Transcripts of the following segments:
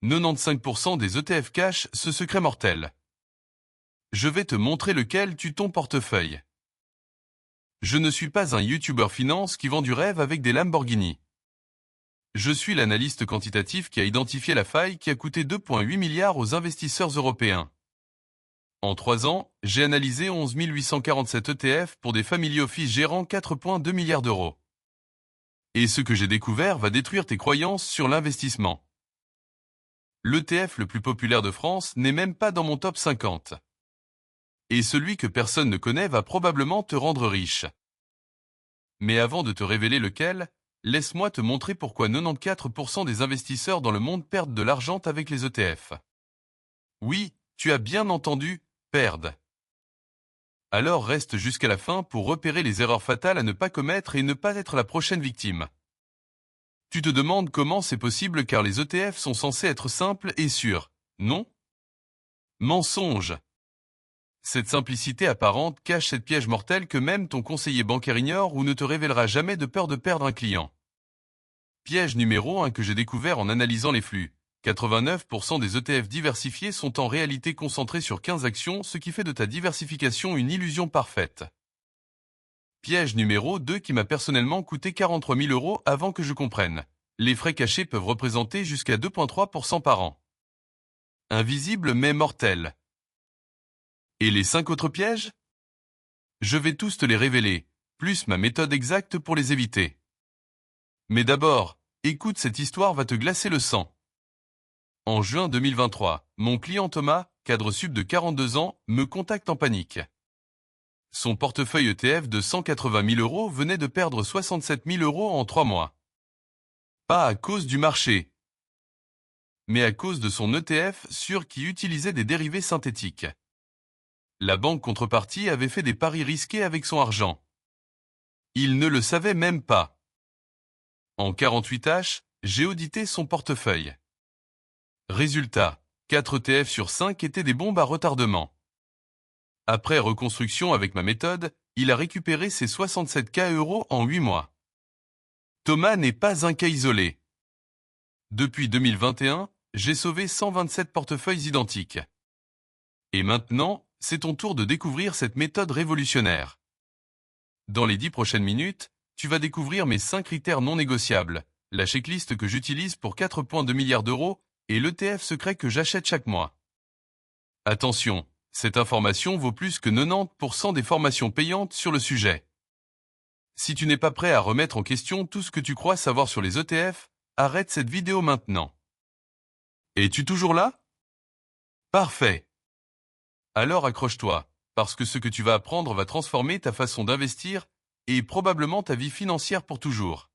95% des ETF cachent ce secret mortel. Je vais te montrer lequel tue ton portefeuille. Je ne suis pas un YouTuber finance qui vend du rêve avec des Lamborghini. Je suis l'analyste quantitatif qui a identifié la faille qui a coûté 2,8 milliards aux investisseurs européens. En 3 ans, j'ai analysé 11 847 ETF pour des family office gérant 4,2 milliards d'euros. Et ce que j'ai découvert va détruire tes croyances sur l'investissement. L'ETF le plus populaire de France n'est même pas dans mon top 50. Et celui que personne ne connaît va probablement te rendre riche. Mais avant de te révéler lequel, laisse-moi te montrer pourquoi 94% des investisseurs dans le monde perdent de l'argent avec les ETF. Oui, tu as bien entendu, perdent. Alors reste jusqu'à la fin pour repérer les erreurs fatales à ne pas commettre et ne pas être la prochaine victime. Tu te demandes comment c'est possible car les ETF sont censés être simples et sûrs, non? Mensonge! Cette simplicité apparente cache cette piège mortel que même ton conseiller bancaire ignore ou ne te révélera jamais de peur de perdre un client. Piège numéro 1 que j'ai découvert en analysant les flux. 89% des ETF diversifiés sont en réalité concentrés sur 15 actions, ce qui fait de ta diversification une illusion parfaite. Piège numéro 2 qui m'a personnellement coûté 43 000 € avant que je comprenne. Les frais cachés peuvent représenter jusqu'à 2,3% par an. Invisible mais mortel. Et les 5 autres pièges? Je vais tous te les révéler, plus ma méthode exacte pour les éviter. Mais d'abord, écoute, cette histoire va te glacer le sang. En juin 2023, mon client Thomas, cadre sup de 42 ans, me contacte en panique. Son portefeuille ETF de 180 000 € venait de perdre 67 000 € en 3 mois. Pas à cause du marché, mais à cause de son ETF sûr qui utilisait des dérivés synthétiques. La banque contrepartie avait fait des paris risqués avec son argent. Il ne le savait même pas. En 48H, j'ai audité son portefeuille. Résultat, 4 ETF sur 5 étaient des bombes à retardement. Après reconstruction avec ma méthode, il a récupéré ses 67K € en 8 mois. Thomas n'est pas un cas isolé. Depuis 2021, j'ai sauvé 127 portefeuilles identiques. Et maintenant, c'est ton tour de découvrir cette méthode révolutionnaire. Dans les 10 prochaines minutes, tu vas découvrir mes 5 critères non négociables, la checklist que j'utilise pour 4,2 milliards d'euros et l'ETF secret que j'achète chaque mois. Attention, cette information vaut plus que 90% des formations payantes sur le sujet. Si tu n'es pas prêt à remettre en question tout ce que tu crois savoir sur les ETF, arrête cette vidéo maintenant. Es-tu toujours là? Parfait. Alors accroche-toi, parce que ce que tu vas apprendre va transformer ta façon d'investir et probablement ta vie financière pour toujours.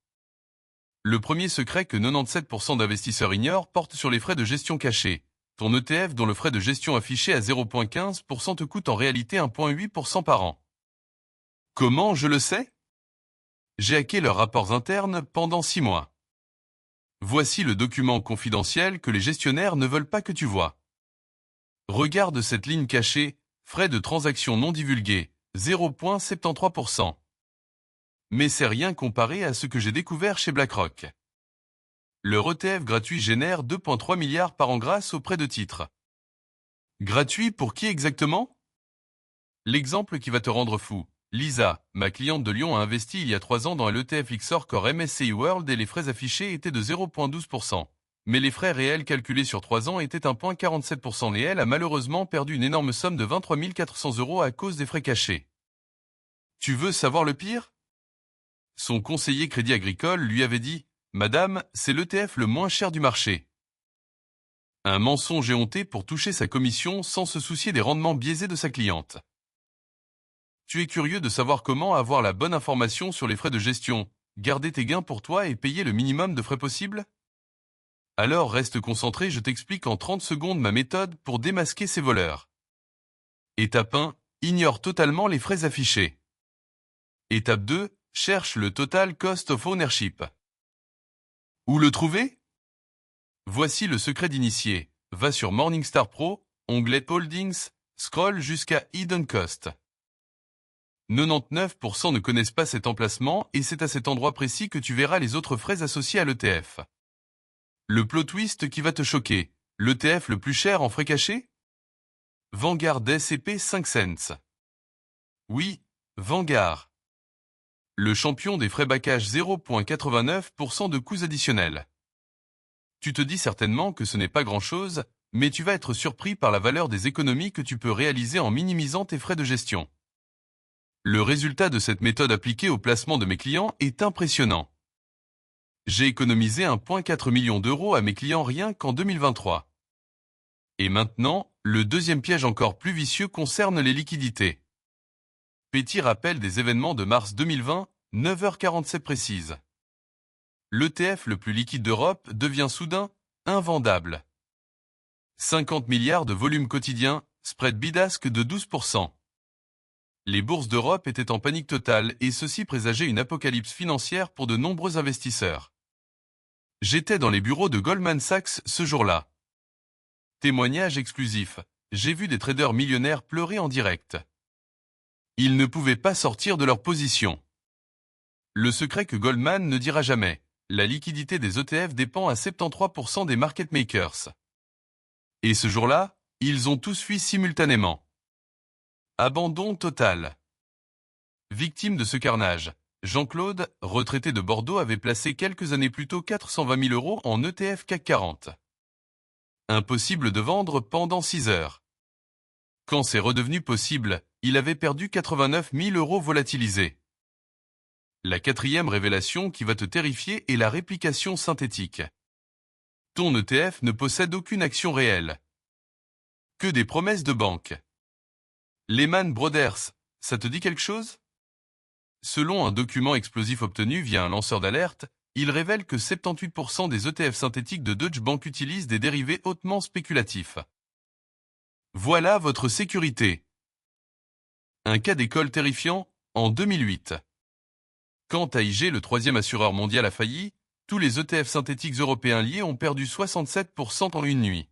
Le premier secret que 97% d'investisseurs ignorent porte sur les frais de gestion cachés. Ton ETF dont le frais de gestion affiché à 0,15% te coûte en réalité 1,8% par an. Comment je le sais? J'ai hacké leurs rapports internes pendant 6 mois. Voici le document confidentiel que les gestionnaires ne veulent pas que tu vois. Regarde cette ligne cachée, frais de transaction non divulgués, 0,73%. Mais c'est rien comparé à ce que j'ai découvert chez BlackRock. Leur ETF gratuit génère 2,3 milliards par an grâce aux prêts de titres. Gratuit pour qui exactement? L'exemple qui va te rendre fou. Lisa, ma cliente de Lyon, a investi il y a 3 ans dans l'ETF XOR Core MSCI World et les frais affichés étaient de 0,12%. Mais les frais réels calculés sur 3 ans étaient 1,47% et elle a malheureusement perdu une énorme somme de 23 400 € à cause des frais cachés. Tu veux savoir le pire? Son conseiller Crédit Agricole lui avait dit « Madame, c'est l'ETF le moins cher du marché ». Un mensonge éhonté pour toucher sa commission sans se soucier des rendements biaisés de sa cliente. Tu es curieux de savoir comment avoir la bonne information sur les frais de gestion, garder tes gains pour toi et payer le minimum de frais possible? Alors reste concentré, je t'explique en 30 secondes ma méthode pour démasquer ces voleurs. Étape 1, ignore totalement les frais affichés. Étape 2, cherche le Total Cost of Ownership. Où le trouver? Voici le secret d'initié. Va sur Morningstar Pro, onglet Holdings, scroll jusqu'à Hidden Cost. 99% ne connaissent pas cet emplacement et c'est à cet endroit précis que tu verras les autres frais associés à l'ETF. Le plot twist qui va te choquer. L'ETF le plus cher en frais cachés? Vanguard S&P 5 cents. Oui, Vanguard. Le champion des frais baccages 0,89% de coûts additionnels. Tu te dis certainement que ce n'est pas grand-chose, mais tu vas être surpris par la valeur des économies que tu peux réaliser en minimisant tes frais de gestion. Le résultat de cette méthode appliquée au placement de mes clients est impressionnant. J'ai économisé 1,4 million d'euros à mes clients rien qu'en 2023. Et maintenant, le deuxième piège encore plus vicieux concerne les liquidités. Petit rappel des événements de mars 2020, 9h47 précise. L'ETF le plus liquide d'Europe devient soudain invendable. 50 milliards de volume quotidien, spread bidasque de 12%. Les bourses d'Europe étaient en panique totale et ceci présageait une apocalypse financière pour de nombreux investisseurs. J'étais dans les bureaux de Goldman Sachs ce jour-là. Témoignage exclusif, j'ai vu des traders millionnaires pleurer en direct. Ils ne pouvaient pas sortir de leur position. Le secret que Goldman ne dira jamais, la liquidité des ETF dépend à 73% des market makers. Et ce jour-là, ils ont tous fui simultanément. Abandon total. Victime de ce carnage, Jean-Claude, retraité de Bordeaux, avait placé quelques années plus tôt 420 000 euros en ETF CAC 40. Impossible de vendre pendant 6 heures. Quand c'est redevenu possible, il avait perdu 89 000 euros volatilisés. La quatrième révélation qui va te terrifier est la réplication synthétique. Ton ETF ne possède aucune action réelle. Que des promesses de banque. Lehman Brothers, ça te dit quelque chose? Selon un document explosif obtenu via un lanceur d'alerte, il révèle que 78% des ETF synthétiques de Deutsche Bank utilisent des dérivés hautement spéculatifs. Voilà votre sécurité. Un cas d'école terrifiant, en 2008. Quand AIG, le troisième assureur mondial, a failli, tous les ETF synthétiques européens liés ont perdu 67% en une nuit.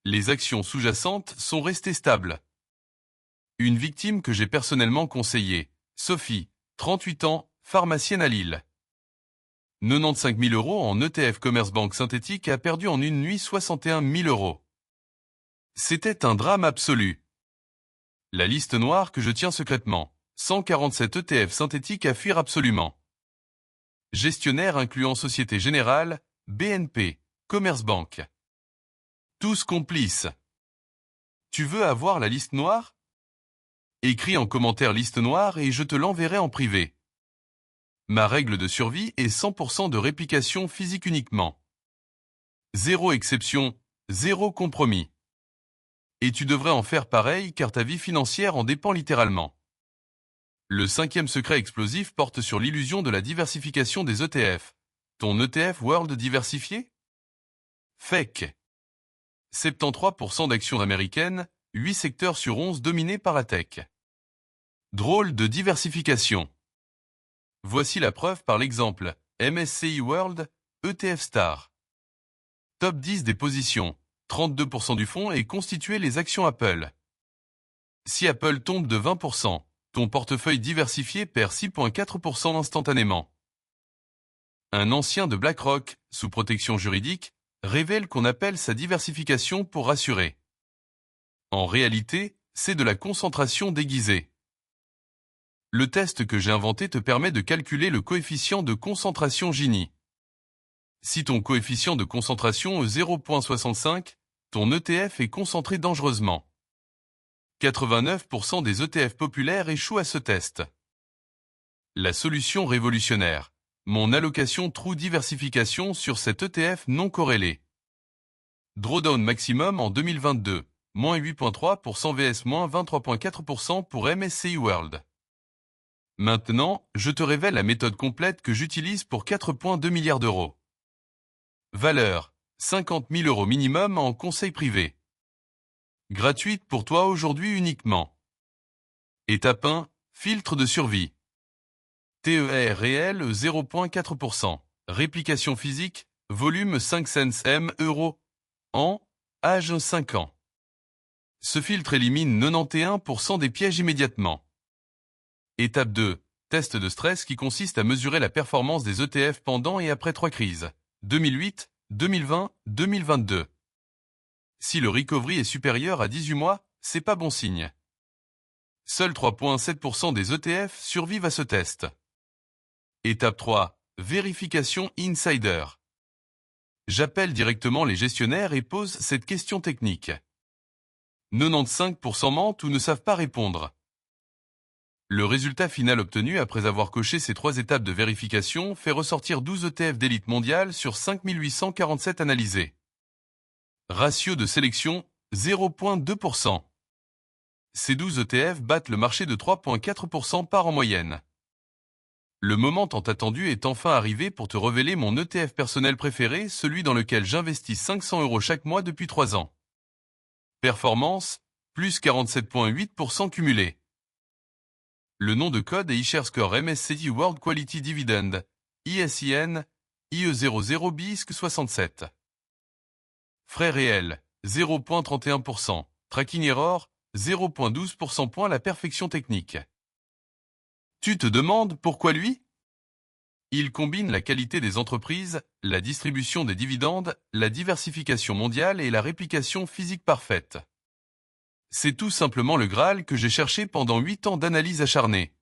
Les actions sous-jacentes sont restées stables. Une victime que j'ai personnellement conseillée, Sophie, 38 ans, pharmacienne à Lille. 95 000 euros en ETF Commerzbank synthétique a perdu en une nuit 61 000 euros. C'était un drame absolu. La liste noire que je tiens secrètement, 147 ETF synthétiques à fuir absolument. Gestionnaire incluant Société Générale, BNP, Commerzbank. Tous complices. Tu veux avoir la liste noire? Écris en commentaire liste noire et je te l'enverrai en privé. Ma règle de survie est 100% de réplication physique uniquement. Zéro exception, zéro compromis. Et tu devrais en faire pareil car ta vie financière en dépend littéralement. Le cinquième secret explosif porte sur l'illusion de la diversification des ETF. Ton ETF World diversifié? Fake. 73% d'actions américaines, 8 secteurs sur 11 dominés par la tech. Drôle de diversification. Voici la preuve par l'exemple, MSCI World, ETF Star. Top 10 des positions, 32% du fonds est constitué les actions Apple. Si Apple tombe de 20%, ton portefeuille diversifié perd 6,4% instantanément. Un ancien de BlackRock, sous protection juridique, révèle qu'on appelle sa diversification pour rassurer. En réalité, c'est de la concentration déguisée. Le test que j'ai inventé te permet de calculer le coefficient de concentration Gini. Si ton coefficient de concentration est 0,65, ton ETF est concentré dangereusement. 89% des ETF populaires échouent à ce test. La solution révolutionnaire. Mon allocation True Diversification sur cet ETF non corrélé. Drawdown maximum en 2022, moins 8,3% vs moins 23,4% pour MSCI World. Maintenant, je te révèle la méthode complète que j'utilise pour 4,2 milliards d'euros. Valeur, 50 000 euros minimum en conseil privé. Gratuite pour toi aujourd'hui uniquement. Étape 1, filtre de survie. TER réel 0,4%. Réplication physique, volume 5 cents M euros. En, âge 5 ans. Ce filtre élimine 91% des pièges immédiatement. Étape 2. Test de stress qui consiste à mesurer la performance des ETF pendant et après 3 crises. 2008, 2020, 2022. Si le recovery est supérieur à 18 mois, c'est pas bon signe. Seuls 3,7% des ETF survivent à ce test. Étape 3. Vérification insider. J'appelle directement les gestionnaires et pose cette question technique. 95% mentent ou ne savent pas répondre. Le résultat final obtenu après avoir coché ces 3 étapes de vérification fait ressortir 12 ETF d'élite mondiale sur 5847 analysés. Ratio de sélection, 0,2%. Ces 12 ETF battent le marché de 3,4% par en moyenne. Le moment tant attendu est enfin arrivé pour te révéler mon ETF personnel préféré, celui dans lequel j'investis 500 € chaque mois depuis 3 ans. Performance, plus 47,8% cumulé. Le nom de code est iShares Core MSCI World Quality Dividend, ISIN, IE00BISC67. Frais réels, 0,31%. Tracking error, 0,12%. La perfection technique. Tu te demandes pourquoi lui? Il combine la qualité des entreprises, la distribution des dividendes, la diversification mondiale et la réplication physique parfaite. C'est tout simplement le Graal que j'ai cherché pendant 8 ans d'analyse acharnée.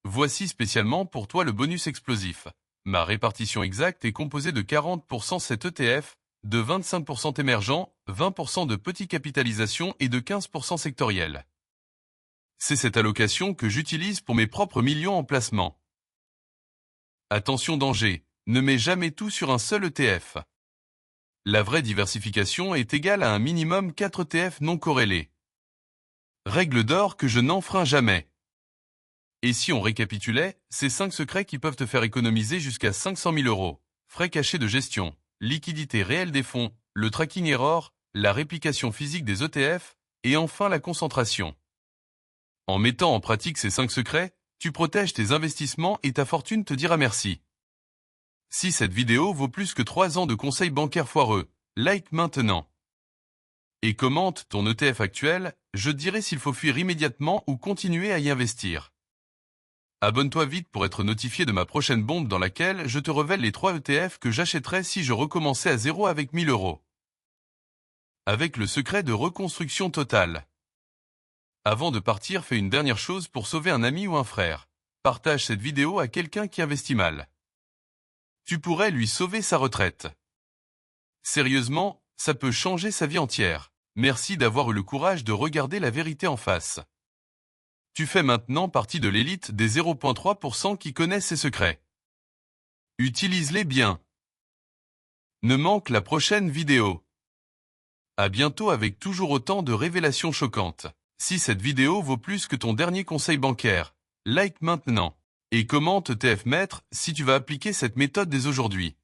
Voici spécialement pour toi le bonus explosif. Ma répartition exacte est composée de 40% cet ETF, de 25% émergent, 20% de petite capitalisation et de 15% sectoriel. C'est cette allocation que j'utilise pour mes propres millions en placement. Attention danger, ne mets jamais tout sur un seul ETF. La vraie diversification est égale à un minimum 4 ETF non corrélés. Règle d'or que je n'enfreins jamais. Et si on récapitulait, ces 5 secrets qui peuvent te faire économiser jusqu'à 500 000 €. Frais cachés de gestion, liquidité réelle des fonds, le tracking error, la réplication physique des ETF, et enfin la concentration. En mettant en pratique ces 5 secrets, tu protèges tes investissements et ta fortune te dira merci. Si cette vidéo vaut plus que 3 ans de conseils bancaires foireux, like maintenant. Et commente ton ETF actuel, je te dirai s'il faut fuir immédiatement ou continuer à y investir. Abonne-toi vite pour être notifié de ma prochaine bombe dans laquelle je te révèle les 3 ETF que j'achèterais si je recommençais à zéro avec 1000 €. Avec le secret de reconstruction totale. Avant de partir, fais une dernière chose pour sauver un ami ou un frère. Partage cette vidéo à quelqu'un qui investit mal. Tu pourrais lui sauver sa retraite. Sérieusement, ça peut changer sa vie entière. Merci d'avoir eu le courage de regarder la vérité en face. Tu fais maintenant partie de l'élite des 0,3% qui connaissent ces secrets. Utilise-les bien. Ne manque la prochaine vidéo. À bientôt avec toujours autant de révélations choquantes. Si cette vidéo vaut plus que ton dernier conseil bancaire, like maintenant. Et commente ETF Maître si tu vas appliquer cette méthode dès aujourd'hui.